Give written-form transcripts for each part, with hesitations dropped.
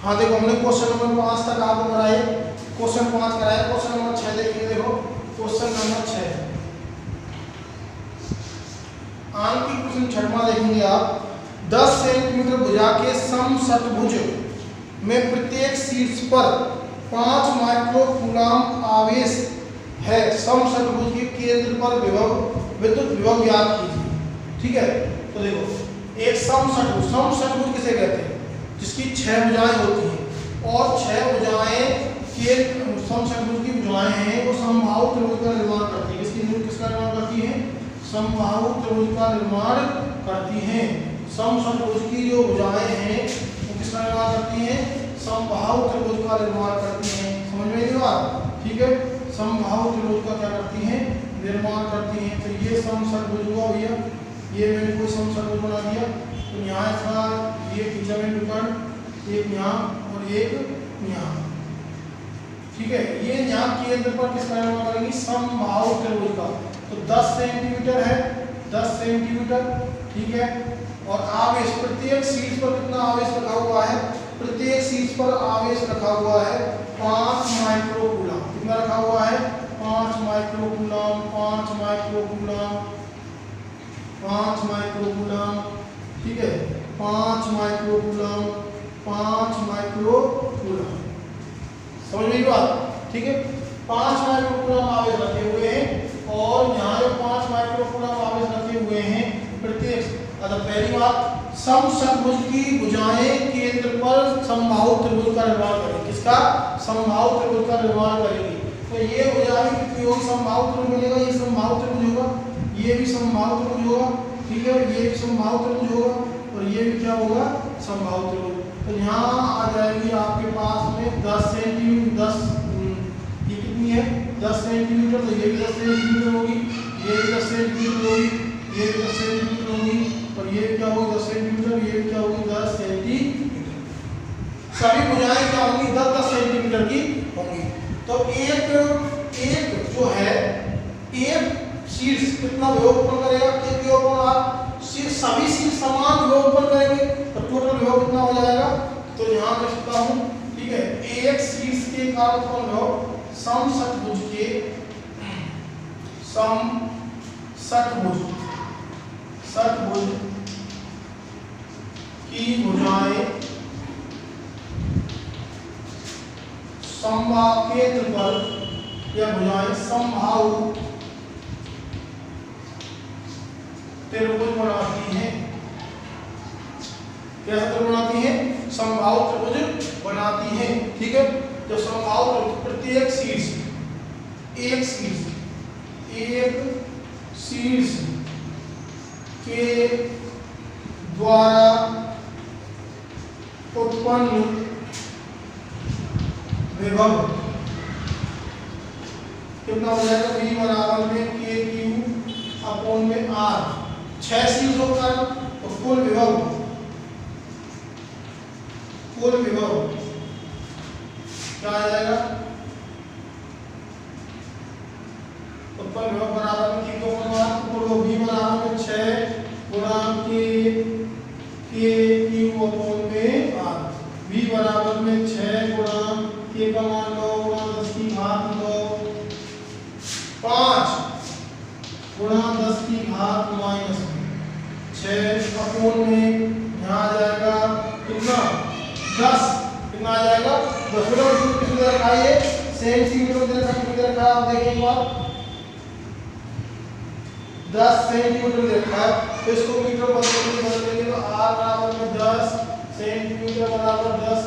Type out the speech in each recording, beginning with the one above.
हाँ देखो हमने क्वेश्चन नंबर 5 तक आपको कराए, क्वेश्चन 5 कराया, क्वेश्चन नंबर 6 देखिए। देखो क्वेश्चन नंबर 6 आंकिक प्रश्न 6वां देखेंगे आप। 10 सेंटीमीटर भुजा के समषटभुज में प्रत्येक शीर्ष पर 5 माइक्रोकूलम आवेश है। समषटभुज के केंद्र पर विभव विद्युत विभव ज्ञात कीजिए। ठीक है, तो देखो एक समषटभुज, समषटभुज किसे कहते हैं? जिसकी 6 भुजाएं होती हैं और 6 भुजाएं के समषटभुज की भुजाएं हैं वो समबाहु त्रिभुज का निर्माण करती है। किसका निर्माण करती है? समबाहु त्रिभुज का निर्माण करती हैं। समषटभुज की जो भुजाएं हैं वो किसका निर्माण करती हैं? समबाहु त्रिभुज का निर्माण करती हैं। समझ में आई बात? ठीक है, समबाहु त्रिभुज का क्या करती हैं? निर्माण करती हैं। तो ये समषटभुज हुआ भैया, ये मैंने कोई समषटभुज बना दिया। तो यहाँ इसका ये खींचा मैंने विकर्ण, एक यहाँ और एक यहाँ। ठीक है, ये यहाँ केंद्र पर किसका निर्माण करेंगे? समबाहु त्रिभुज का। तो 10 सेंटीमीटर है, 10 सेंटीमीटर। ठीक है, और आवेश प्रत्येक शीर्ष पर कितना आवेश रखा हुआ है? प्रत्येक शीर्ष पर आवेश रखा हुआ है 5 माइक्रोकूलम। कितना रखा हुआ है? 5 माइक्रोकूलम, 5 माइक्रोकूलम, 5 माइक्रोकूलम। ठीक है, 5 माइक्रोकूलम, 5 माइक्रोकूलम। समझ में बात? ठीक है, 5 माइक्रोकूलम आवेश रखे हुए हैं और यहाँ जो 5 माइक्रोकूलम आवेश रखे हुए हैं प्रत्येक। अगर पहली बात, समषटभुज की भुजाएं केंद्र पर समबाहु त्रिभुज का निर्माण करेंगी। किसका? समबाहु त्रिभुज का निर्माण करेंगी। तो ये भुजाएं कितनी होगी? समबाहु त्रिभुज मिलेगा, ये समबाहु त्रिभुज होगा, ये भी समबाहु त्रिभुज होगा। ठीक है, ये भी समबाहु त्रिभुज होगा और ये भी क्या होगा? समबाहु त्रिभुज। तो यहाँ आ जाएगी आपके पास में 10 सेंटीमीटर, 10 ये कितनी है? 10 सेंटीमीटर। तो ये भी 10 सेंटीमीटर होगी, ये भी 10 सेंटीमीटर होगी, ये भी 10 सेंटीमीटर होगी और ये क्या होगी? 10 सेंटीमीटर, ये भी क्या होगी? 10 सेंटीमीटर। सभी भुजाएं क्या होंगी? 10-10 सेंटीमीटर की होंगी। तो एक जो है, एक शीर्ष कितना विभव उत्पन्न करेगा? एक विभव आप सभी शीर्ष समान विभव उत्पन्न करेंगे तो टोटल विभव कितना हो जाएगा? तो यहाँ लिख सकता हूँ। ठीक है, एक शीर्ष के कारण उत्पन्न विभव समषटभुज के षटभुज की भुजाएं समबाहु केंद्र पर या भुजाएं समबाहु त्रिभुज बनाती हैं। कैसा त्रिभुज बनाती हैं? समबाहु त्रिभुज बनाती हैं। ठीक है, जो समबाहु प्रत्येक शीर्ष, एक शीर्ष के द्वारा उत्पन्न विभव कितना हो जाएगा? V बराबर में KQ अपॉन में R। 6 शीर्ष होता है तो कुल विभव क्या आ जाएगा? उत्पन्न विभव बराबर में Q अपॉन R। कुल V बराबर में 6 गुणा KQ अपॉन में R। V बराबर में 6 गुणा K का मान 9 गुणा 10 की घात 9, 5 गुणा 10 की घात माइनस 6 अपॉन में यहाँ आ जाएगा कितना? 10। कितना आ जाएगा? 10 कितने रखा है? सेंटीमीटर में रखा है। आप देखिए एक बार 10 सेंटीमीटर रखा है तो इसको मीटर बदलेंगे तो R बराबर में 10 सेंटीमीटर बराबर 10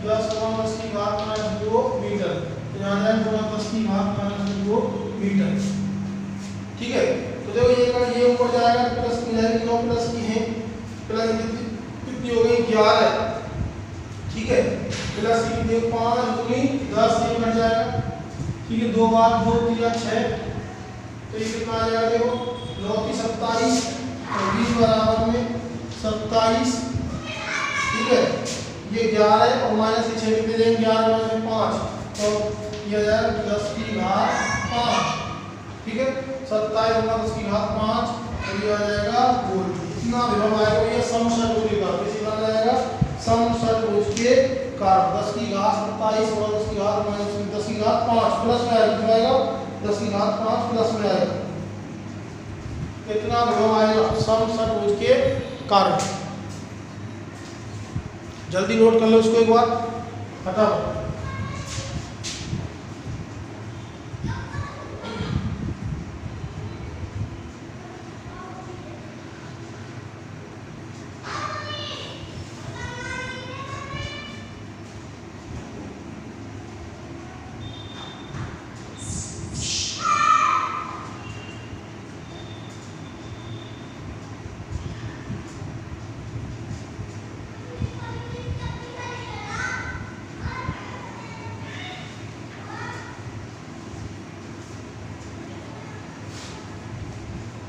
गुणा 10 की घात माइनस 2 मीटर। तो यहाँ जाए गुणा 10 की घात माइनस 2 मीटर। ठीक है, तो देखो ये ऊपर जाएगा प्लस की जाएगी, 9 प्लस की है, प्लस कितनी हो गई? 11। ठीक है, प्लस की देखो 5 दूनी 10 ये कट जाएगा। ठीक है, 2 बार 2 3 6 तो ये कितना आ जाएगा? देखो 9 की 27 और 20 बराबर में 27। ठीक है, ये 11 है और माइनस 6 कितने देंगे? 11 माइनस 5 तो ये आ जाएगा 10 की घात 5। ठीक है, 27 गुणा 10 की घात 5 और ये आ जाएगा वोल्ट। इतना विभव आएगा ये समषटभुज का। किसी का जाएगा? समषटभुज के कारण 10 की घात 27 और 10 की घात माइनस 10 की घात 5 प्लस में आएगा 10 की घात 5 प्लस में आएगा कितना विभव आएगा समषटभुज के कारण। जल्दी नोट कर लो इसको एक बार फटाफट।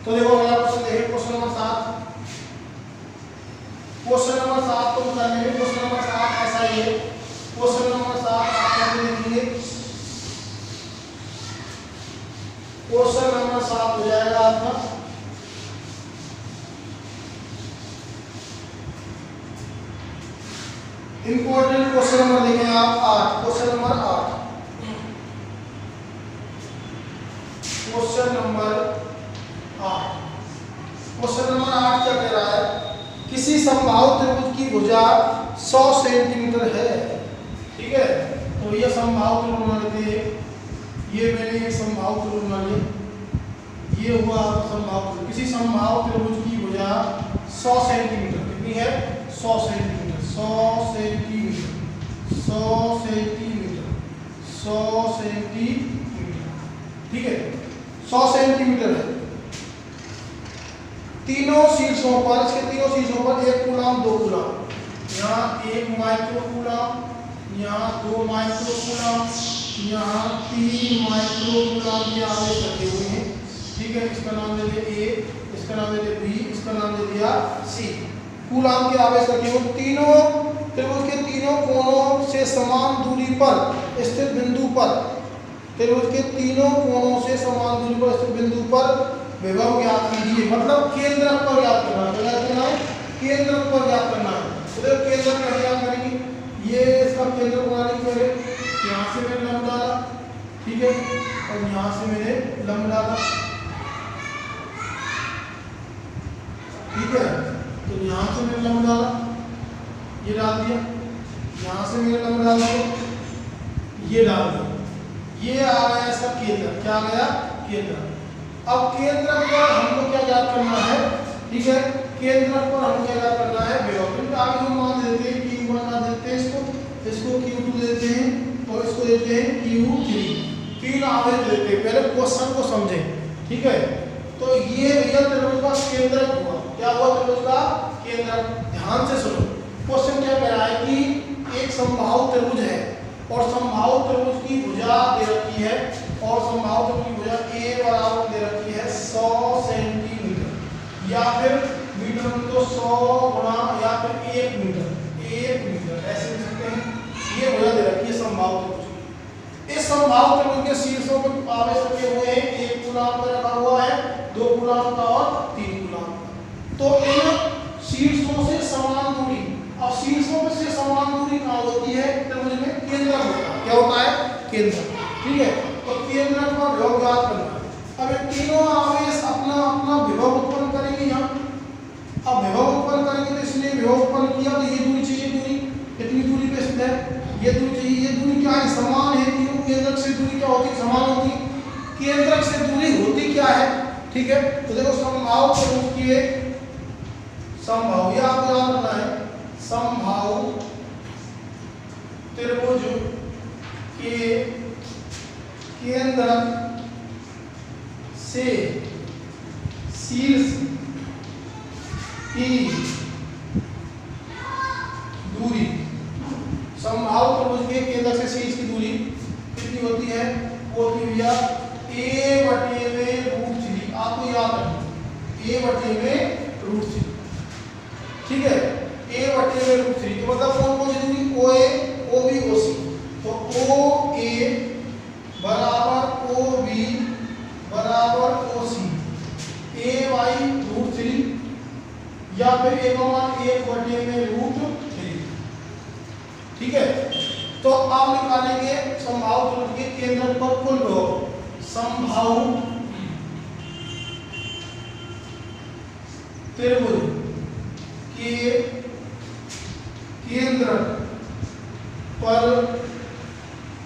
तो देखो अगला क्वेश्चन देखिए क्वेश्चन नंबर 7। क्वेश्चन नंबर 7 तुम कर लेंगे। क्वेश्चन नंबर 7 ऐसा ही है। क्वेश्चन नंबर 7 आप करके देखेंगे। क्वेश्चन नंबर 7 हो जाएगा आपका इंपॉर्टेंट क्वेश्चन नंबर देखें आप 8। Question number 8 question number 8 question number 8 क्या कह रहा है? किसी समबाहु त्रिभुज की भुजा 100 सेंटीमीटर है। ठीक है, तो ये समबाहु त्रिभुज बना लेते हैं। ये मैंने एक समबाहु त्रिभुज बना लिया। ये हुआ समबाहु त्रिभुज। किसी समबाहु त्रिभुज की भुजा 100 सेंटीमीटर कितनी है? 100 सेंटीमीटर 100 सेंटीमीटर 100 सेंटीमीटर 100 सेंटीमीटर। ठीक है, 100 सेंटीमीटर है। तीनों शीर्षों पर, इसके तीनों शीर्षों पर 1 कूलम 2 कूलम, यहाँ 1 माइक्रो कूलम, यहाँ 2 माइक्रो कूलम, यहाँ 3 माइक्रो कूलम के आवेश रखे हुए हैं। ठीक है, इसका नाम दे दिया ए, इसका नाम दे दिया बी, इसका नाम दे दिया सी। कूलम के आवेश रखे हुए तीनों त्रिभुज के तीनों कोणों से समान दूरी पर स्थित बिंदु पर, त्रिभुज के तीनों कोणों से समान दूरी पर स्थित बिंदु पर विभव ज्ञात कीजिए। मतलब केंद्रक पर ज्ञात करना है। क्या करना है? केंद्रक पर ज्ञात करना है। तो देखो केंद्रक पर ज्ञात करेंगे। ये इसका केंद्र बनाने के लिए यहाँ से मैंने लंब डाला, ठीक है, और यहाँ से मैंने लंब डाला। ठीक है, तो यहाँ से मैंने लंब डाला, ये डाल दिया, यहाँ से मैंने लंब डाल दिया, ये डाल दिया। ये आ गया इसका केंद्र। क्या आ गया? केंद्र। अब केंद्र पर हमको क्या ज्ञात करना है? ठीक है, केंद्र पर हमको क्या ज्ञात करना है? विभव। क्योंकि आगे हम मान देते हैं Q1 का देते हैं, इसको Q2 देते हैं और इसको देते हैं Q3। तीन आवेश देते हैं। पहले क्वेश्चन को समझें। ठीक है, तो ये भैया त्रिभुज का केंद्र हुआ। क्या हुआ? त्रिभुज का केंद्र। ध्यान से सुनो, क्वेश्चन क्या कह रहा है कि एक समबाहु त्रिभुज है और समबाहु त्रिभुज की भुजा दे रखी है और समबाहु त्रिभुज की भुजा A बराबर दे रखी है 100 सेंटीमीटर, या फिर मीटर में तो 100 गुणा या फिर 1 मीटर ऐसे लिख सकते हैं। ये भुजा दे रखी है समबाहु त्रिभुज। इस समबाहु त्रिभुज के शीर्षों में आवेश रखे हुए हैं। 1 कूलम का रखा हुआ है, 2 कूलम का और 3 कूलम का। तो इन शीर्षों से समान दूरी, अब शीर्षों में से समान दूरी कहाँ होती है? त्रिभुज में केंद्र होता है। क्या होता है? केंद्र। ठीक है, तो केंद्र का विभव ज्ञात करना है। अब ये तीनों आवेश अपना अपना विभव उत्पन्न करेंगे। यहाँ अब विभव उत्पन्न करेंगे तो इसलिए विभव उत्पन्न किया तो ये दूरी चाहिए। दूरी कितनी दूरी पे स्थित है? ये दूरी चाहिए। ये दूरी क्या है? समान है। तीनों केंद्रक से दूरी क्या होती है? समान होती है। केंद्रक से दूरी होती क्या है? ठीक है, तो देखो समबाहु त्रिभुज की एक समबाहु, यह आपको याद रखना है, समबाहु त्रिभुज के केंद्रक से शीर्ष की दूरी, समबाहु त्रिभुज के केंद्रक से शीर्ष की दूरी कितनी होती है? वो होती है भैया a/√3। आपको याद रखना a/√3। ठीक है, a/√3 तो मतलब कौन कौन सी दूरी? OA, OB, OC। तो OA बराबर OB बराबर OC a/√3 या फिर a का मान 1/√3। ठीक है, तो आप निकालेंगे समबाहु त्रिभुज के केंद्र पर कुल विभव। समबाहु त्रिभुज के केंद्र पर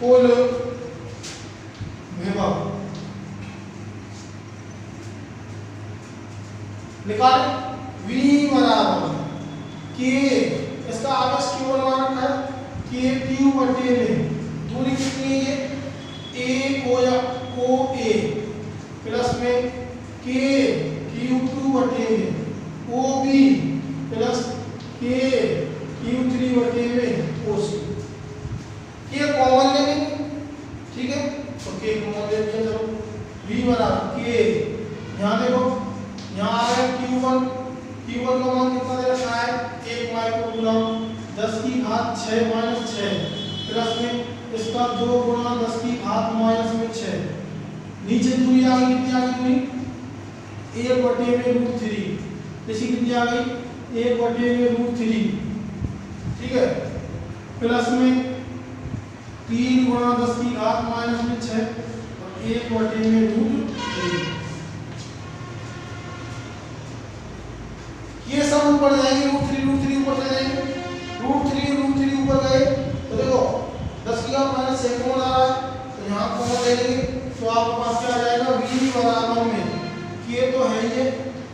कुल विभव निकालें। V बराबर K, इसका आवेश Q1 मान रखा है, KQ बटे में दूरी कितनी है ये A को या को A प्लस में KQ2 बटे में OB प्लस KQ3 बटे में OC। K कॉमन लेंगे, ठीक है, तो K कॉमन ले लिया। चलो V बराबर K, यहाँ देखो यहाँ आ गया Q1 का मान कितना दे रखा है 1 माइक्रोकूलम 10 की घात 6 माइनस 6 प्लस में इसका 2 गुणा 10 की घात माइनस में 6। नीचे दूरी आ गई, कितनी आ गई दूरी 1 बटे में √3, इसी कितनी आ गई 1 बटे में √3, ठीक है, प्लस में 3 गुणा 10 की घात माइनस में 6 और 1 बटे में √3। ये सब ऊपर जाएंगे, √3 ऊपर चले जाएंगे, √3 ऊपर गए तो देखो 10 की घात माइनस 6 कौन आ रहा है, तो यहाँ कौन ले लेंगे तो आपके पास क्या आ जाएगा V बराबर में K तो है ये,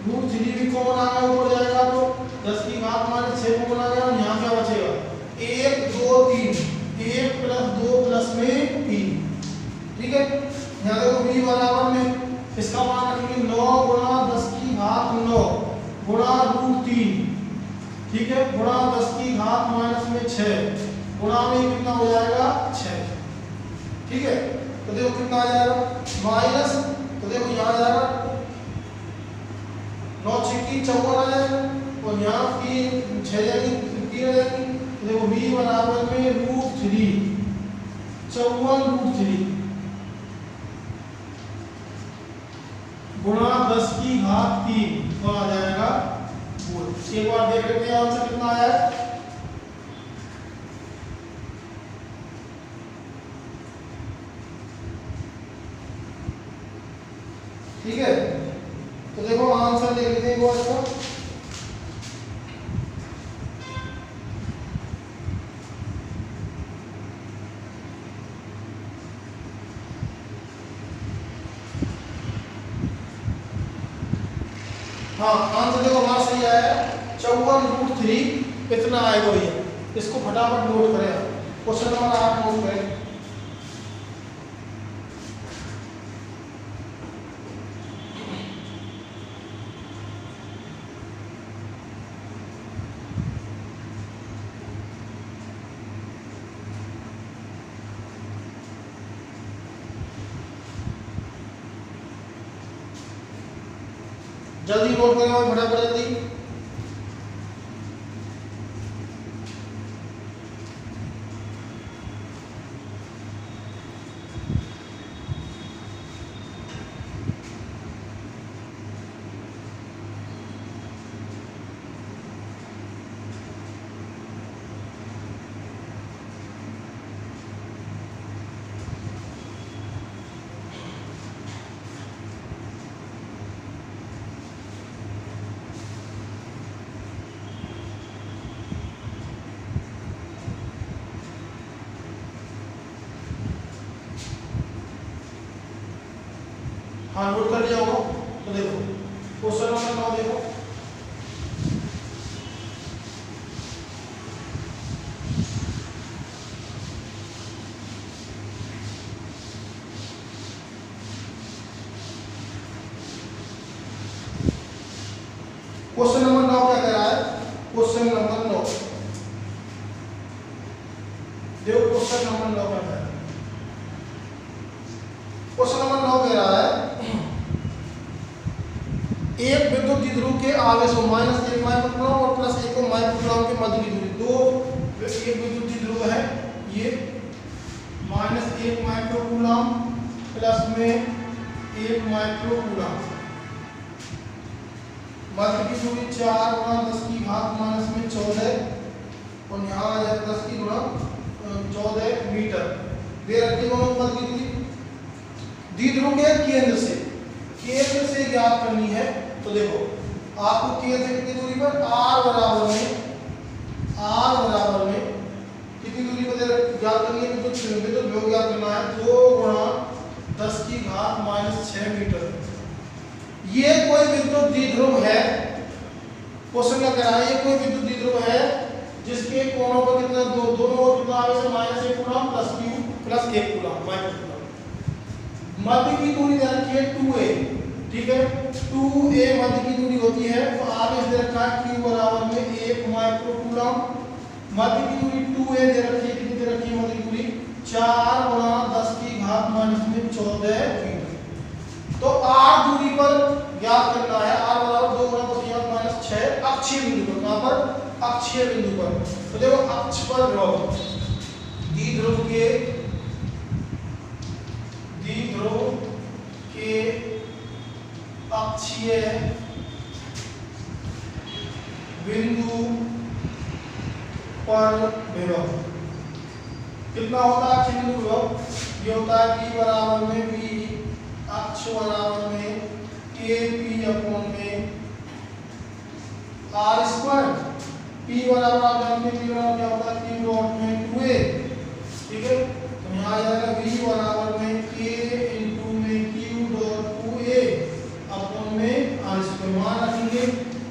√3 भी कौन आ गया ऊपर जाएगा तो 10 की घात माइनस 6 कौन आ गया, यहाँ क्या बचेगा 1 2 3, 1 प्लस 2 प्लस में 3, ठीक है। यहाँ देखो V बराबर में इसका मान रखेंगे 9 गुणा 10 की घात 9 गुणा √3, ठीक है, गुणा 10 की घात माइनस में 6 गुणा में कितना हो जाएगा 6, ठीक है। तो देखो कितना आ जाएगा माइनस, तो देखो यहाँ आ जाएगा 9 6 54 आ जाएगा और यहाँ 3 6 जाएगी 3 आ जाएगी, तो देखो V बराबर में √3 54 √3 गुणा 10 की घात 3 तो आ जाएगा बोल। एक बार देख लेते हैं आंसर कितना आया है। ठीक है, तो देखो आंसर देख लेते हैं एक बार इसका। हाँ आंसर देखो हमारा सही आया है 54 √3 इतना आएगा भैया, इसको फटाफट नोट करें। क्वेश्चन नंबर 8 नोट करें। जल्दी नोट करें और फटाफट जल्दी। हाँ नोट कर लिया होगा। तो देखो क्वेश्चन नंबर 9 देखो, क्वेश्चन नंबर 9 क्या कह रहा है। क्वेश्चन नंबर 9 देखो, क्वेश्चन नंबर 9 क्या कह रहा है। क्वेश्चन नंबर 9 कह रहा है एक विद्युत द्विध्रुव के आवेश को -1 माइक्रोकूलम और +1 माइक्रोकूलम के मध्य की दूरी, दो एक विद्युत द्विध्रुव है ये, -1 माइक्रोकूलम प्लस में 1 माइक्रोकूलम, मध्य की दूरी 4 गुणा 10 की घात -14 और यहाँ आ जाए 10 की गुणा 14 मीटर दे रखी दोनों मध्य की दूरी। द्विध्रुव के केंद्र से ज्ञात करनी है। तो देखो आपको केंद्र से कितनी दूरी पर r बराबर में कितनी दूरी पर ज्ञात करनी है, तो ज्ञात करना है 2 गुणा 10 की घात -6 मीटर। ये कोई विद्युत द्विध्रुव है, क्वेश्चन क्या कह रहा है, ये कोई विद्युत द्विध्रुव है जिसके कोणों पर कितना दोनों ओर कितना आवेश है -1 कूलम + q + 1 कूलम -कूलम। मध्य की दूरी दे रखी है 2a, ठीक है, 2a मध्य की दूरी होती है। तो आवेश दे रखा है q बराबर में 1 माइक्रो कूलम। मध्य की दूरी 2a दे रखी है, कितनी दे रखी है मध्य की दूरी 4 गुणा 10 की घात -14 मीटर। तो r दूरी पर ज्ञात करना है, r बराबर 2 गुणा 10 की घात -6 अक्षीय बिंदु पर। कहां पर? अक्षीय बिंदु पर। तो देखो अक्ष पर द्विध्रुव के अक्षीय बिंदु पर विभव कितना होता है? अक्षीय बिंदु विभव ये होता है p बराबर में v अक्ष बराबर में kp अपॉन में r स्क्वायर। p बराबर आप जानते हैं p बराबर क्या होता है? p डॉट में 2a, ठीक है। तो यहाँ आ जाएगा v बराबर में k इंटू में q डॉट 2a अपॉन में r स्क्वायर। मान रखेंगे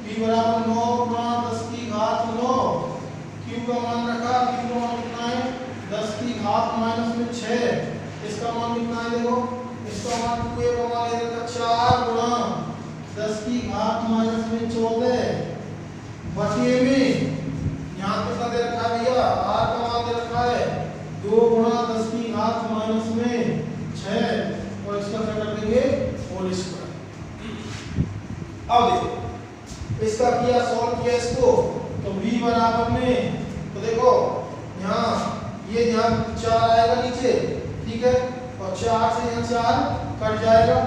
p बराबर 9 गुणा 10 की घात 9, q का मान रखा, q का मान कितना है 10 की घात -6, इसका मान कितना है देखो, इसका मान 2a का मान ले रखा 4 गुणा 10 की घात -14 बटे में यहाँ कितना दे रखा है भैया, r का मान दे रखा है 2 गुणा 10 की घात -6 और इसका क्या कर देंगे होल स्क्वायर। अब देखो इसका किया सॉल्व किया इसको, तो v बराबर में तो देखो यहाँ ये यहाँ 4 आएगा नीचे, ठीक है, और 4 से यहाँ 4 कट जाएगा।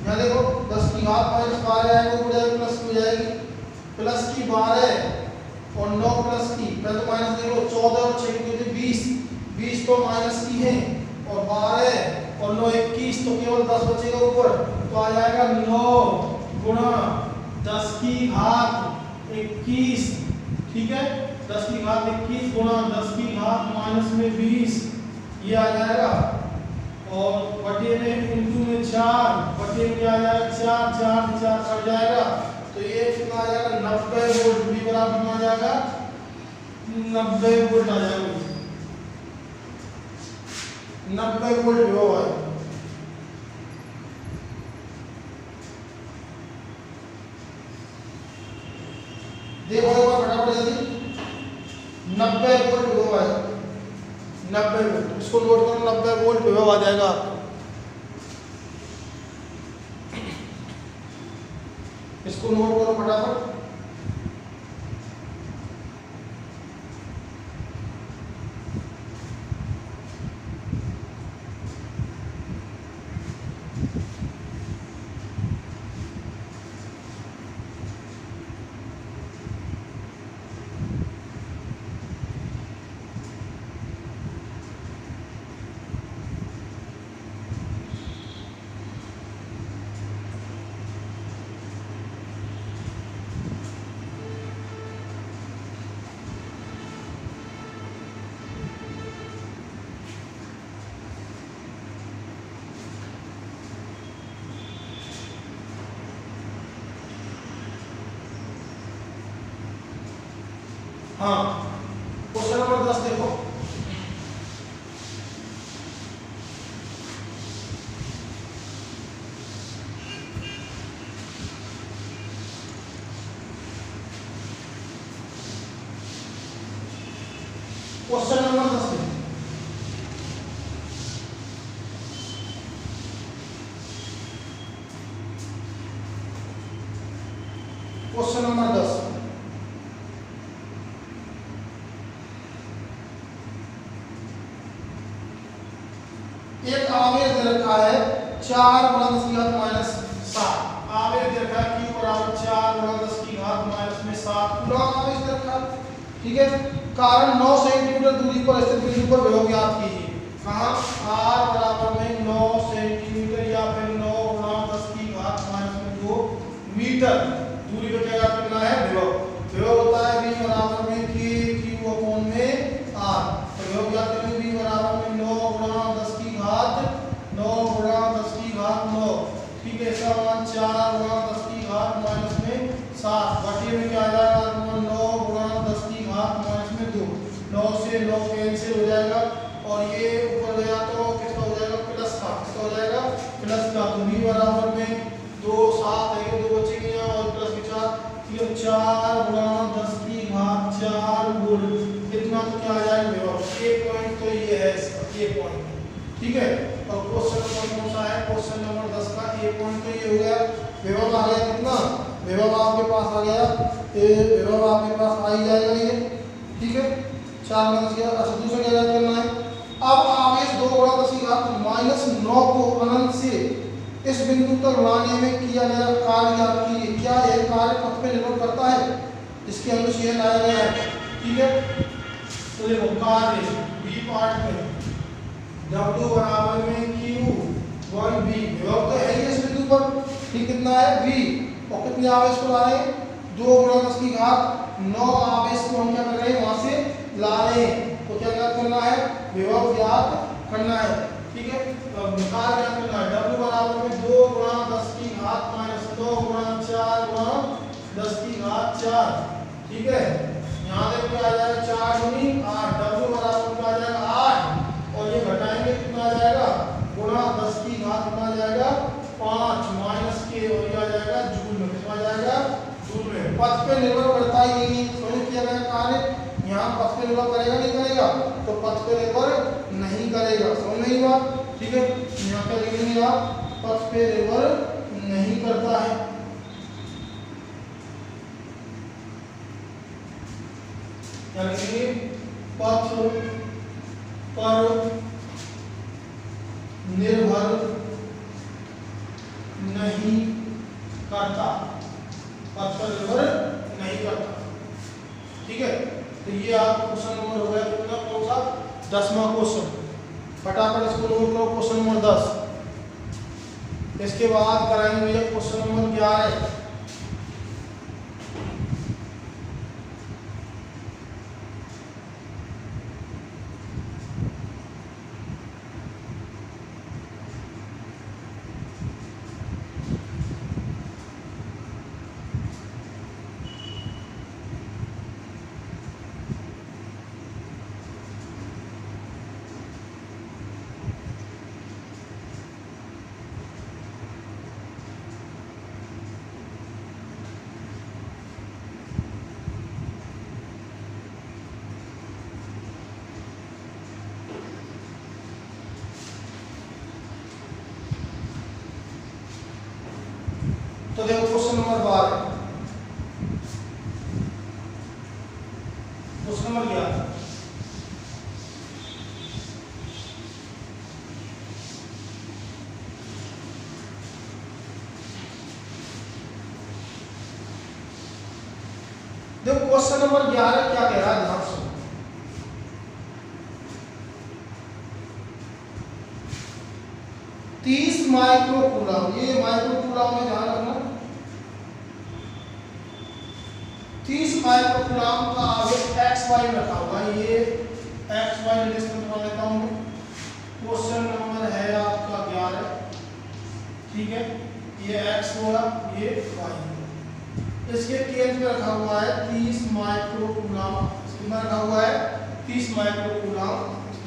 यहाँ देखो 10 की घात -12 आएगा, ऊपर जाएगी प्लस हो जाएगी, प्लस की 12 और 9 प्लस की, पहले तो माइनस देखो 14 और 6 की 20 तो माइनस की है, और 12 और 9 21, तो केवल 10 बचेगा ऊपर, तो आ जाएगा 9 गुणा 10 की घात 21, ठीक है, 10 की घात 21 गुणा 10 की घात -20 ये आ जाएगा, और बटे में इंटू में 4 बटे में आ जाएगा 4 कट जाएगा, तो ये कितना आ जाएगा 90 वोल्ट। v बराबर कितना आ जाएगा 90 वोल्ट आ जाएगा, 90 वोल्ट विभव है। देखो एक बार फटाफट जल्दी, 90 वोल्ट विभव है, 90 वोल्ट, इसको नोट करो, 90 वोल्ट विभव आ जाएगा आपको। इसको नोट करो फटाफट। हाँ, क्वेश्चन नंबर 10 देखो, क्वेश्चन नंबर 10 देखो, क्वेश्चन नंबर 10 एक आवेश दे रखा है 4 गुणा 10 की घात -7, आवेश दे रखा है q बराबर 4 गुणा 10 की घात -7 कूलम आवेश दे रखा है, ठीक है। कारण 9 सेंटीमीटर दूरी पर स्थित बिंदु पर विभव ज्ञात कीजिए। कहाँ? r बराबर में 9 सेंटीमीटर या फिर 9 गुणा 10 की घात माइनस 2 मीटर दूरी पर क्या ज्ञात करना है? विभव। विभव होता है v बराबर में k q अपॉन में r। तो विभव ज्ञात करेंगे v बराबर में 9 गुणा 10 की घात 9 गुणा 10 की घात 9, ठीक है, इसका मान 4 गुणा 10 की घात माइनस में 7 बटे में क्या आ जाएगा? 9 गुणा 10 की घात माइनस में 2, 9 से 9 कैंसिल हो जाएगा और ये ऊपर गया तो किसका हो जाएगा? प्लस का। किसका हो जाएगा? प्लस का। तो v बराबर में 2 7 है, 2 बचेंगे यहाँ और प्लस के 4, ठीक है, 4 गुणा 10 की घात 4 गुण इतना तो क्या आ जाएगा? विभव। एक पॉइंट तो ये है इसका, एक पॉइंट, ठीक है। और क्वेश्चन नंबर कौन सा है? क्वेश्चन नंबर 10 का एक पॉइंट तो ये हो गया। विभव आ गया कितना? विभव आपके पास आ गया, विभव आपके पास आ ही जाएगा ये, ठीक है, 4 माइनस किया। अच्छा दूसरा क्या करना है? अब आवेश 2 गुणा 10 की घात माइनस 9 को अनंत से इस बिंदु तक लाने में किया गया कार्य ज्ञात कीजिए। क्या यह कार्य पथ पे निर्भर करता है? इसके अनुसार यह लाया गया है, ठीक है। तो देखो कार्य बी पार्ट में W बराबर में Q1V, विभव तो है ही इस बिंदु पर, ठीक, कितना है? V। और कितने आवेश को ला रहे हैं? 2 गुणा 10 की घात 9 आवेश को हम क्या कर रहे हैं? वहां से ला रहे हैं। तो क्या ज्ञात करना है? विभव ज्ञात करना है, ठीक है। कार्य ज्ञात करना है। W बराबर में 2 गुणा 10 की घात माइनस 9 गुणा 4 गुणा 10 की घात 4, ठीक है। यहाँ देखो क्या आ जाएगा? 4 गुनी 8। W बराबर में आ जाएगा 8 और ये घटाएंगे कितना आ जाएगा? गुणा 10 की घात कितना आ जाएगा? 5 माइनस के और ये आ जाएगा जूल में। कितना आ जाएगा? जूल में। पथ पे निर्भर करता ही नहीं, समझ किया गया कार्य। यहाँ पथ पे निर्भर करेगा नहीं करेगा? तो पथ पे निर्भर नहीं करेगा, समझ नहीं हुआ, ठीक है। यहाँ पे लिखेंगे आप पथ पे निर्भर नहीं करता है। क्या लिखेंगे? पथ पर निर्भर नहीं करता, पथ पर निर्भर नहीं करता, ठीक है। तो ये आप क्वेश्चन नंबर हो गया कितना? कौन सा? 10वां क्वेश्चन। फटाफट इसको नोट करो, क्वेश्चन नंबर 10। इसके बाद कराएंगे क्वेश्चन नंबर 11। तो देखो क्वेश्चन नंबर 12, क्वेश्चन नंबर 11। देखो क्वेश्चन नंबर 11 क्या कह रहा है, ध्यान सुनो। तीस माइक्रो कूलम, ये माइक्रो कूलम में ध्यान रखना। 30 माइक्रो कूलम का आवेश XY रखा हुआ है। ये XY निर्दिष्ट करवा लेता हूं। क्वेश्चन नंबर है आपका 11, ठीक है। ये X हुआ, ये Y। इसके केंद्र पे रखा हुआ है 30 माइक्रो कूलम। कितना रखा हुआ है? 30 माइक्रो कूलम।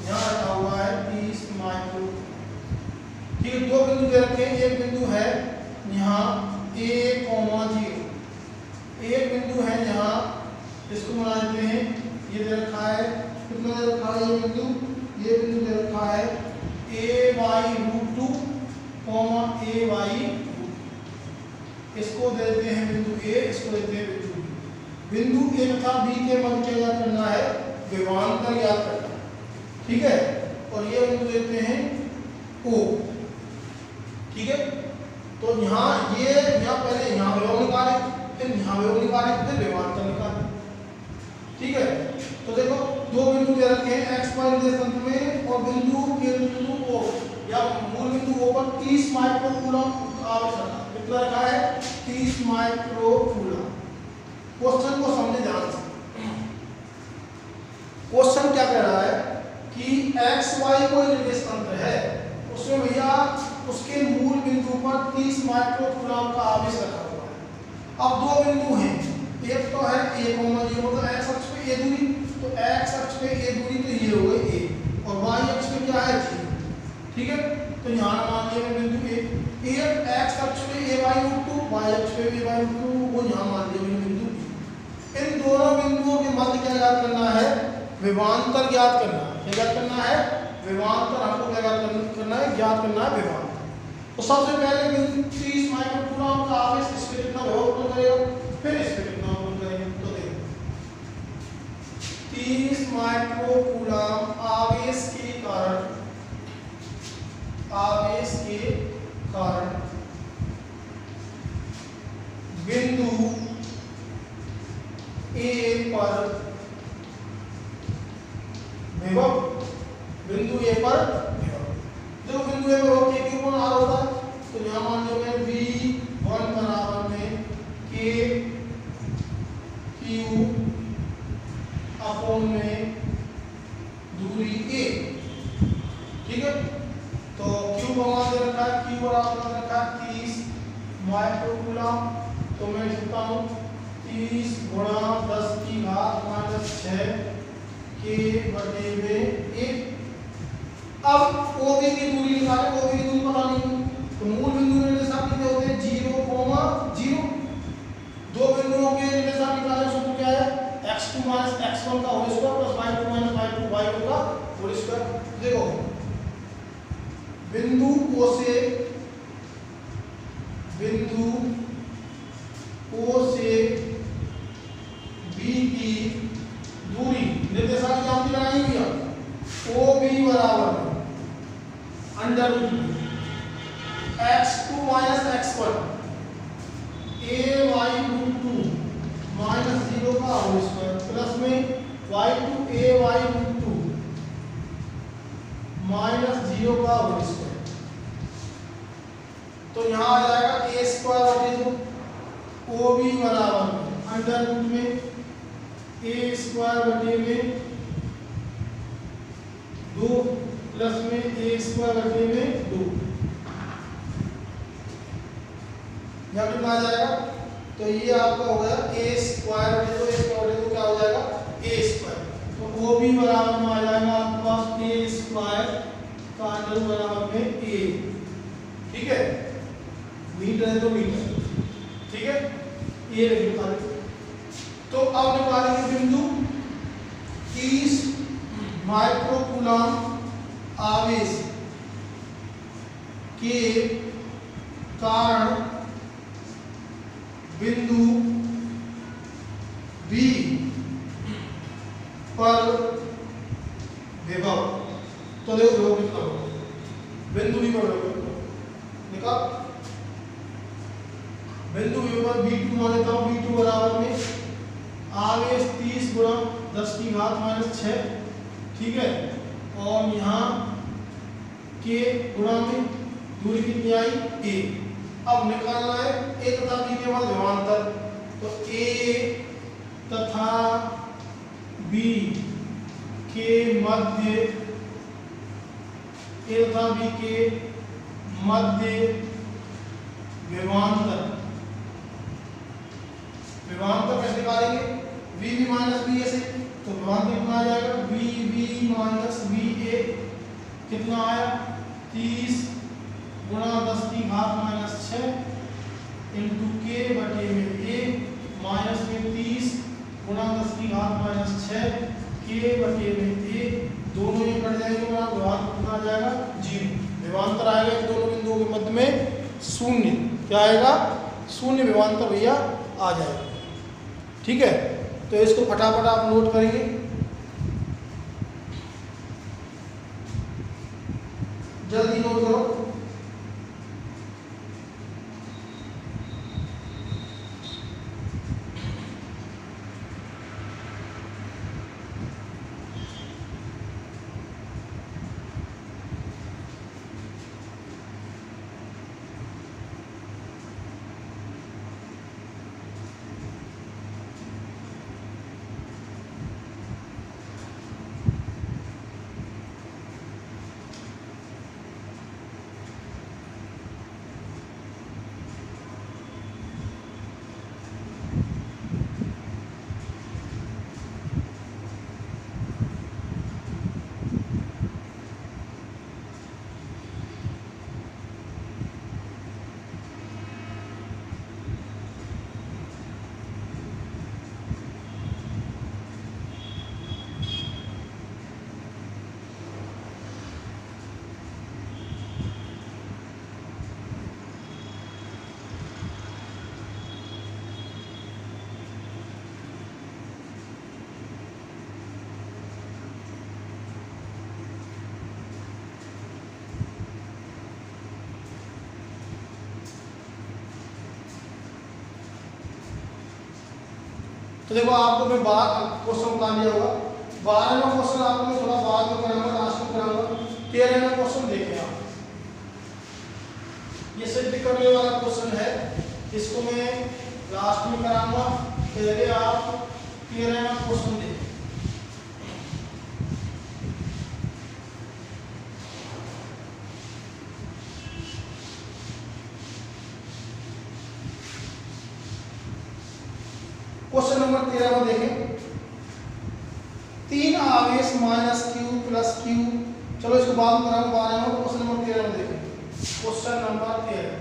यहाँ रखा हुआ है 30 माइक्रो, ठीक है। दो बिंदु दे रखे हैं। एक बिंदु है यहाँ A,0, एक बिंदु है यहाँ, इसको बना देते हैं। ये दे रखा है, कितना दे रखा है? ये बिंदु दे रखा है AY√2, AY, इसको देते हैं बिंदु A, इसको देते हैं बिंदु B। बिंदु A तथा B के मध्य क्या ज्ञात करना है? विभवांतर ज्ञात करना है, ठीक है। और ये बिंदु देते हैं O, ठीक है। तो यहाँ पहले यहाँ विभव निकाले, फिर यहाँ विभव निकाले, फिर विभवांतर निकाले, ठीक है। तो देखो दो बिंदु दे रखे हैं एक्स वाई निर्देश तंत्र में और बिंदु के बिंदु ओ या मूल बिंदु ओ पर 30 माइक्रोकूलम आवेश रखा। कितना रखा है? 30 माइक्रोकूलम। क्वेश्चन को समझे ध्यान से। क्वेश्चन क्या कह रहा है कि एक्स वाई कोई निर्देश तंत्र है, उसमें भैया उसके मूल बिंदु पर 30 माइक्रोकूलम का आवेश रखा हुआ है। अब दो बिंदु हैं, एक तो है a, मतलब एक्स अक्ष पे a दूरी, तो एक्स अक्ष पे a दूरी तो ये हो गई a और y अक्ष पे क्या है 0। ठीक है, तो यहाँ मान लिया मैं बिंदु a, एक एक्स अक्ष पे a/√2, y अक्ष पे a/√2, वो यहाँ मान लिया मैंने बिंदु b। इन दोनों बिंदुओं के मध्य क्या ज्ञात करना है? विभवांतर ज्ञात करना है। क्या ज्ञात करना है? विभवांतर। हमको क्या ज्ञात करना है? ज्ञात करना है विभवांतर। तो सबसे पहले बिंदु 30 माइक्रोकूलम का आवेश इस पे कितना विभव उत्पन्न करेगा, फिर इस पे कितना उत्पन्न करेगा। तो देखो 30 माइक्रोकूलम आवेश के कारण बिंदु ए पर विभव, बिंदु ए पर विभव। जो बिंदु ए पर विभव के क्यू पर आर होता है, तो यहाँ मान लो मैं V1 बराबर में K Q अपॉन में दूरी A। ठीक है, तो Q का मान दे रखा है, Q बराबर दे रखा है 30 माइक्रोकूलम। तो मैं लिखता हूँ 30 गुणा 10 की घात -6 के बटे में 1। अब OB की दूरी निकालें, OB की दूरी पता नहीं, तो मूल बिंदु के निर्देशांक कितने होते हैं? 0, 0। दो बिंदुओं के निर्देशांक निकालने सूत्र क्या है? x2 - x1 का whole square plus y2 - y2 y1 का होल स्क्वायर। देखो बिंदु O से B की दूरी निर्देशांक जानती लगाई हुई है। OB बराबर √2 x2 - x1 a/√2 -0 का होल स्क्वायर प्लस में y2 a/√2 -0 का होल स्क्वायर। तो यहाँ आ जाएगा a² OB बराबर √2 में a² में 2 प्लस में a² में 2। यहाँ कितना आ जाएगा? तो ये आपका हो गया a² तो a² क्या हो जाएगा? a²। तो OB बराबर में आ जाएगा आपके पास a² का अंडर बराबर में a। ठीक है, मीटर है तो मीटर। ठीक है, ये निकालेंगे। तो अब निकालेंगे बिंदु 30 माइक्रोकूलम आवेश के कारण बिंदु B पर विभव। तो देखो विभव कितना होगा? बिंदु B पर विभव निकाल। बिंदु B पर B2 मान लेता हूँ, B2 बराबर में आवेश 30 गुणा 10 की घात -6। ठीक है, और यहाँ के गुणा में दूरी कितनी आई? A। अब निकालना है A तथा B के मध्य विभवांतर। तो A तथा B के मध्य, A तथा B के मध्य विभवांतर। विभवांतर कैसे निकालेंगे? VB - VA से। तो विभवांतर कितना आ जाएगा? VB - VA कितना आया? 30 गुणा 10 की घात -6 इंटू K बटे में A माइनस में 30 गुणा 10 की घात -6 K बटे में A। दोनों ये कट जाएंगे, विभवांतर कितना आ जाएगा? 0। विभवांतर आएगा इन दोनों बिंदुओं के मध्य में 0। क्या आएगा? 0 विभवांतर भैया आ जाएगा। ठीक है, तो इसको फटाफट आप नोट करेंगे। जल्दी नोट करो। तो देखो आपको मैं क्वेश्चन बता दिया होगा। 12वां क्वेश्चन आपको मैं थोड़ा बाद में कराऊंगा, लास्ट में कराऊंगा। 13वां क्वेश्चन देखें आप, ये सिद्ध करने वाला क्वेश्चन है, इसको मैं लास्ट में कराऊंगा। पहले आप 13वां क्वेश्चन देखें। क्वेश्चन नंबर 13 में देखें, 3 आवेश माइनस क्यू प्लस क्यू, चलो इसको बाद में कराऊंगा 12 में। क्वेश्चन नंबर 13 में देखें, क्वेश्चन नंबर 13,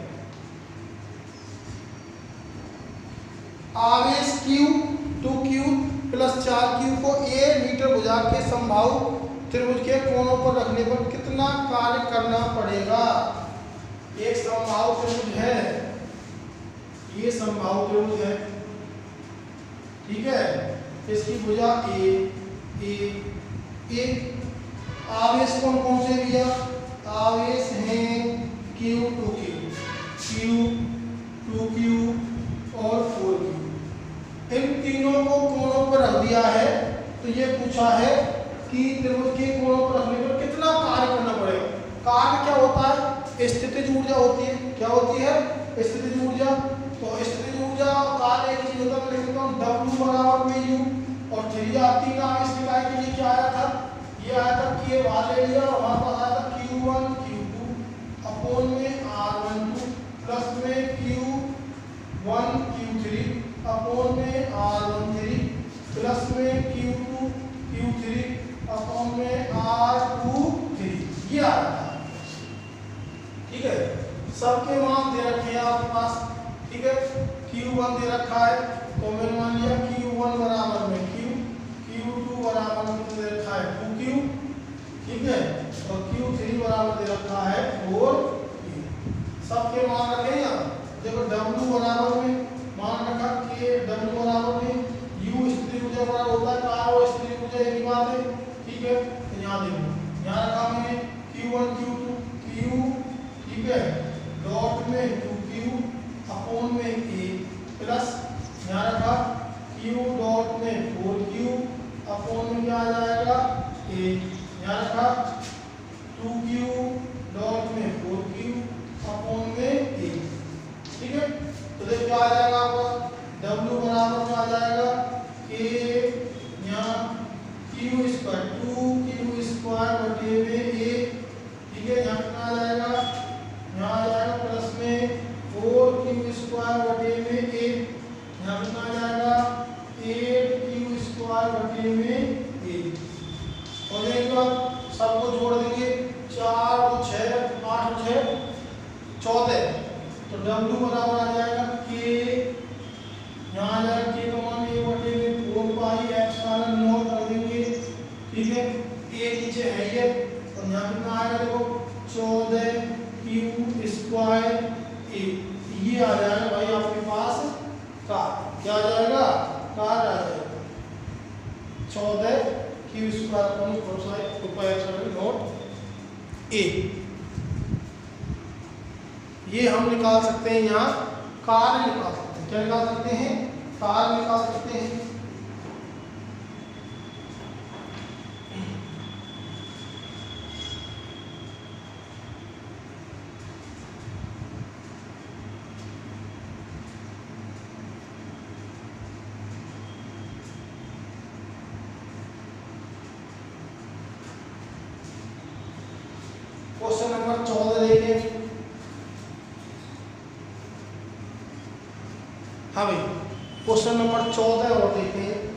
आवेश क्यू 2q प्लस 4q को a मीटर भुजा के समबाहु त्रिभुज के कोणों पर रखने पर कितना कार्य करना पड़ेगा। एक समबाहु त्रिभुज है, ये समबाहु त्रिभुज है, ठीक है, इसकी भुजा ए आवेश कौन कौन से भैया, आवेश हैं q 2q और 4q, इन तीनों को कोणों पर रख दिया है। तो ये पूछा है कि त्रिभुज के कोणों पर रखने पर कितना कार्य करना पड़ेगा। कार्य क्या होता है, स्थितिज ऊर्जा होती है। क्या होती है, स्थितिज ऊर्जा। तो स्थितिज ऊर्जा कार्य एक चीज होता है, मैं लिख देता हूं W बराबर में U, और त्रिज्या 3 आवेश निकाय के लिए क्या आया था, ये आया था K बाहर ले लिया, और हमारे पास आया था Q1 Q2 अपॉन में R12 प्लस में Q1 Q3 अपॉन में R13 प्लस में Q2 Q3 अपॉन में R23, ये आया था। ठीक है, सबके मान दे रखे हैं आपके पास, ठीक है। Q1 दे रखा है, तो मैंने मान लिया Q1 बराबर में Q, Q2 बराबर में दे रखा है 2Q, ठीक है, और Q3 बराबर दे रखा है 4Q। सबके मान रखे हैं। देखो W बराबर में मान रखा कि W बराबर में U स्थितिज ऊर्जा बराबर होता है R और स्थितिज ऊर्जा एक ही बात है, ठीक है। तो यहाँ देखो, यहाँ रखा मैंने Q1 Q2 Q, ठीक है, डॉट में 2Q अपॉन में A प्लस यहाँ रखा Q डॉट में 4Q अपॉन में क्या आ जाएगा A, यहाँ रखा 2Q डॉट में 4Q अपॉन में A, ठीक है। तो देखो क्या आ जाएगा आपका, W बराबर में आ जाएगा K यहाँ Q स्क्वायर 2Q स्क्वायर बटे में A, ठीक है। यहाँ कितना आ जाएगा, यहाँ आ जाएगा प्लस में 4Q स्क्वायर बटे में A, यहाँ कितना आ जाएगा 8Q स्क्वायर बटे में A। और एक बार सबको जोड़ देंगे, 4 और 6 8 और 6 14, तो W बराबर आ जाएगा K, यहाँ आ जाएगा K का मान A बटे में 4 पाई एप्सिलॉन 9 कर देंगे, ठीक है। A नीचे है ये, और यहाँ कितना आएगा देखो 14Q स्क्वायर A, ये आ जाएगा भाई आपके पास का, क्या आ जाएगा, कार आ जाएगा 14Q square upon 4 epsilon note A। ये हम निकाल सकते हैं, यहाँ कार्य निकाल सकते हैं। क्या निकाल सकते हैं, कार्य निकाल सकते हैं। क्वेश्चन नंबर 14 देखें। हाँ भाई, क्वेश्चन नंबर 14 और देखें।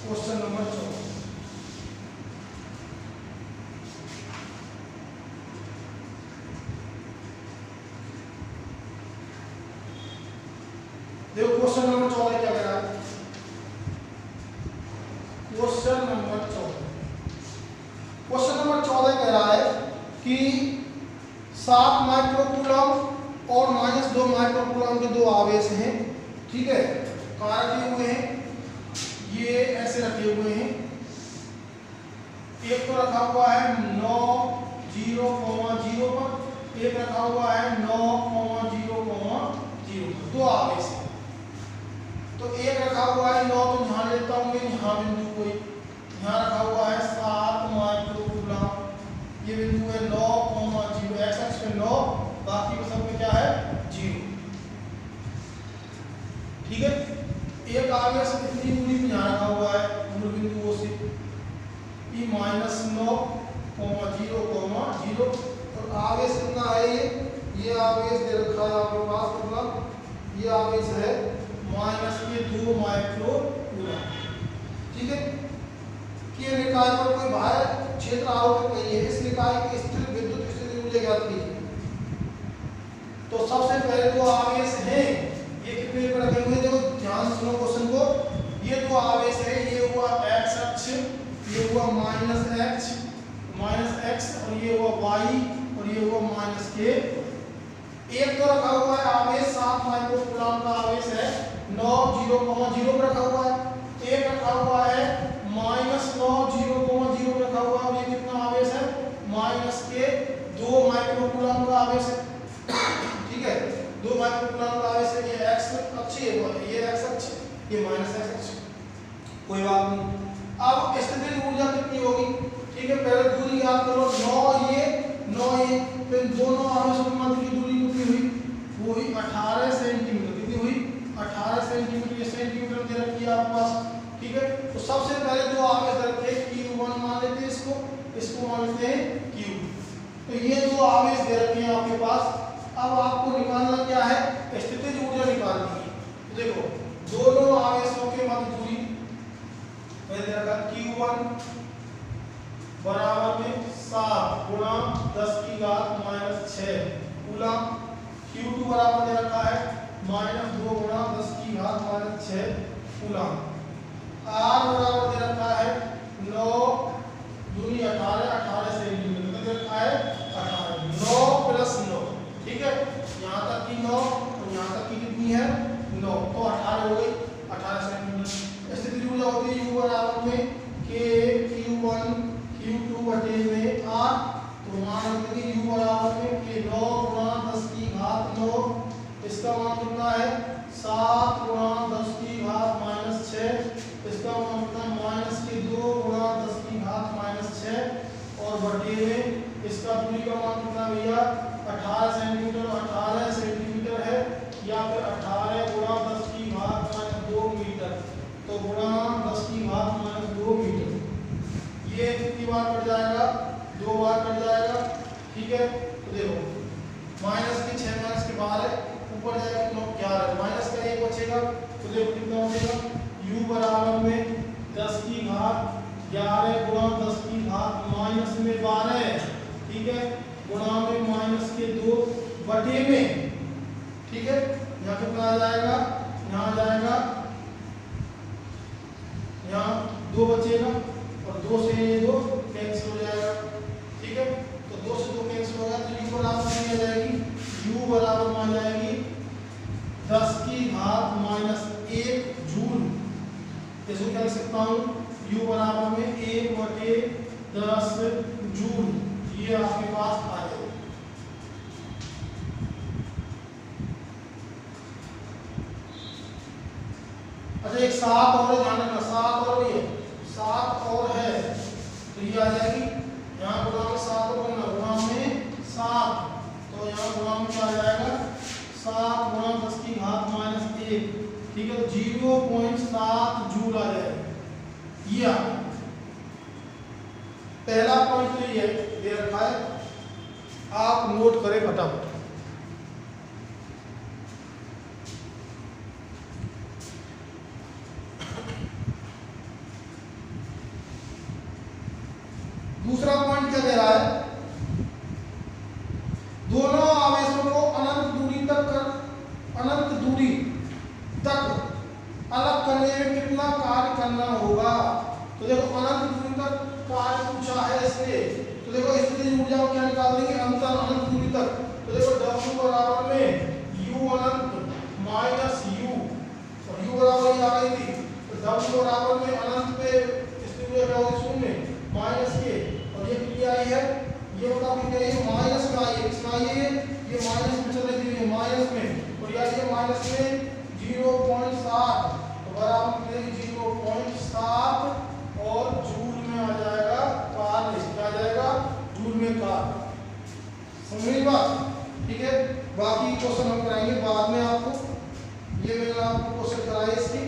क्वेश्चन नंबर 14, देखो क्वेश्चन नंबर 14 क्या कह रहा है। क्वेश्चन नंबर 14 कह रहा है कि 7 माइक्रोकूलम और -2 माइक्रोकूलम के दो आवेश हैं, ठीक है। कहाँ रखे हुए हैं, ये ऐसे रखे हुए हैं। एक तो रखा हुआ है 9 0, 0 पर, एक रखा हुआ है 9 0, 0 पर, दो आवेश है। तो एक रखा हुआ है 9, तो यहाँ लेता हूँ मैं, यहाँ बिंदु कोई यहाँ रखा हुआ है 7 माइक्रोकूलम, ये बिंदु है 9 0, एक्स अक्ष पे 9, बाकी का सब में क्या है 0, ठीक है। एक आवेश कितनी दूरी पे यहाँ रखा हुआ है मूल बिंदुओं से, ई -9 0, 0, और आवेश कितना है, ये आवेश दे रखा है आपके पास, मतलब ये आवेश है -2 माइक्रोकूलम, ठीक है। कि निकाय पर कोई बाह्य क्षेत्र आरोपित नहीं है, इस निकाय की स्थिर विद्युत स्थिति ऊर्जा ज्ञात कीजिए। तो सबसे पहले दो आवेश हैं, ये कितने पर रखे हुए, देखो ध्यान सुनो क्वेश्चन को। ये दो आवेश है, ये हुआ x अक्ष, ये हुआ -x, और ये हुआ y, और ये हुआ -k। एक तो रखा हुआ है आवेश 7 माइक्रोकूलम का आवेश है, 9 0, 0 पर रखा हुआ है। एक रखा हुआ है -9 0, 0 रखा हुआ है, और ये कितना आवेश है -k, 2 माइक्रोकूलम का आवेश है, ठीक है। 2 माइक्रोकूलम का आवेश है, ये x अक्ष, ये x अक्ष, ये -x अक्ष, कोई बात नहीं। अब स्थितिज ऊर्जा कितनी होगी, ठीक है। पहले दूरी याद करो, 9 ये, फिर दोनों आवेशों के मध्य की दूरी कितनी हुई, वो हुई 18 सेंटीमीटर, कितनी हुई 18 सेंटीमीटर, ये सेंटीमीटर दे रखी है आपके पास, ठीक है। तो सबसे पहले दो आवेश रखे Q1 मान लेते हैं, इसको मान लेते हैं Q। तो ये दो आवेश दे रखे हैं आपके पास। अब आपको निकालना क्या है, स्थितिज ऊर्जा निकालनी है। तो देखो दोनों आवेशों के मध्य दूरी पहले रखा Q1 बराबर में 7 गुणा 10⁻⁻6 कूलम, Q2 बराबर दे रखा है -2 गुणा 10⁻⁻6 कूलम, R बराबर दे रखा है 9 दूनी 18 सेंटीमीटर दे रखा है 18, 9 + 9, ठीक है। यहाँ तक की 9 और यहाँ तक की कितनी है 9, तो 18 हो गई, 18 सेंटीमीटर। स्थितिज ऊर्जा होती है U बराबर में K Q1 Q2 बटे में R, तो मान लेते हैं U बराबर में K 9 गुणा 10⁻9, इसका मान कितना है 7 गुणा 10⁻⁻6, इसका मान कितना -2 गुणा 10⁻⁻6, और बटे में इसका दूरी का मान कितना भैया 18 सेंटीमीटर, 18 सेंटीमीटर है, या फिर 18 गुणा 10⁻2 मीटर, तो गुणा 10⁻2 मीटर, ये कितनी बार कट जाएगा, 2 बार कट जाएगा, ठीक है। तो देखो -6 के बाहर है, ऊपर जाएगा तो 11, माइनस का 1 बचेगा, तो देखो कितना हो जाएगा U बराबर में 10⁻11 गुणा 10⁻−12, ठीक है, गुणा में -2 बटे में, ठीक है। यहाँ कितना आ जाएगा, यहाँ आ जाएगा, यहाँ 2 बचेगा, और 2 से ये 2 कैंसिल हो जाएगा, ठीक है। तो 2 से 2 कैंसिल होगा, तो U बराबर में आ जाएगी, U बराबर में आ जाएगी 10⁻⁻1 जूल। इसको क्या लिख सकता हूँ, U बराबर में 1/10 जूल, ये आपके पास आ जाएगा। अच्छा एक 7 और ध्यान रखना, 7 और भी है, 7 और है, तो ये आ जाएगी, यहाँ गुणा में 7 और गुणा में 7, तो यहाँ गुणा में क्या आ जाएगा 7 गुणा 10⁻⁻1, ठीक है, 0.7 जूल आ जाएगा। ये पहला पॉइंट तो ये दे रखा है, आप नोट करें फटाफट। दूसरा पॉइंट क्या दे रहा है, दोनों आवेशों को अनंत दूरी तक अलग करने में कितना कार्य करना होगा। तो देखो अनंत दूरी तक कार्य पूछा है इसलिए, तो देखो स्थितिज ऊर्जा को क्या निकाल देंगे, अंतर अनंत दूरी तक, बराबर में u अनंत माइनस u, और u बराबर ये आ गई थी, तो w बराबर में अनंत पे स्थिति क्या होगी शून्य माइनस के, और ये कितनी आई है, ये बताओ कितनी आई है, माइनस में आई है, किसमें आई है, ये माइनस में चल रही थी, माइनस में, और यार ये माइनस में 0.7, तो बराबर में 0.7 और जूल में आ जाएगा कार्य, क्या आ जाएगा जूल में कार्य। समझ में बात, ठीक है। बाकी क्वेश्चन हम कराएंगे बाद में आपको, ये मैंने आपको क्वेश्चन कराए इसकी,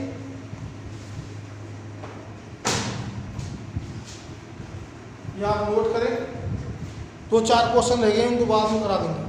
ये आप नोट करें, 2-4 क्वेश्चन रह गए उनको बाद में करा देंगे।